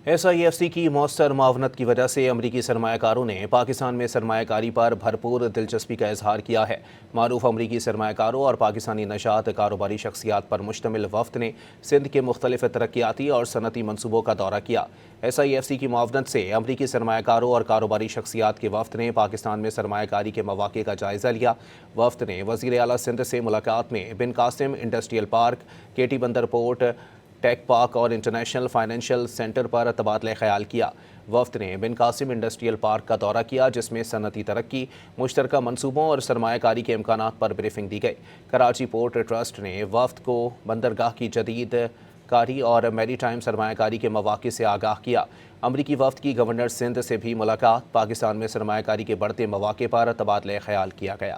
SIFC کی مؤثر معاونت کی وجہ سے امریکی سرمایہ کاروں نے پاکستان میں سرمایہ کاری پر بھرپور دلچسپی کا اظہار کیا ہے۔ معروف امریکی سرمایہ کاروں اور پاکستانی نژاد کاروباری شخصیات پر مشتمل وفد نے سندھ کے مختلف ترقیاتی اور صنعتی منصوبوں کا دورہ کیا۔ SIFC کی معاونت سے امریکی سرمایہ کاروں اور کاروباری شخصیات کے وفد نے پاکستان میں سرمایہ کاری کے مواقع کا جائزہ لیا۔ وفد نے وزیر اعلیٰ سندھ سے ملاقات میں بن قاسم انڈسٹریل پارک، KT بندر پورٹ، ٹیک پارک اور انٹرنیشنل فائنینشل سینٹر پر تبادلہ خیال کیا۔ وفد نے بن قاسم انڈسٹریل پارک کا دورہ کیا، جس میں صنعتی ترقی، مشترکہ منصوبوں اور سرمایہ کاری کے امکانات پر بریفنگ دی گئی۔ کراچی پورٹ ٹرسٹ نے وفد کو بندرگاہ کی جدید کاری اور میری ٹائم سرمایہ کاری کے مواقع سے آگاہ کیا۔ امریکی وفد کی گورنر سندھ سے بھی ملاقات، پاکستان میں سرمایہ کاری کے بڑھتے مواقع پر تبادلہ خیال کیا گیا۔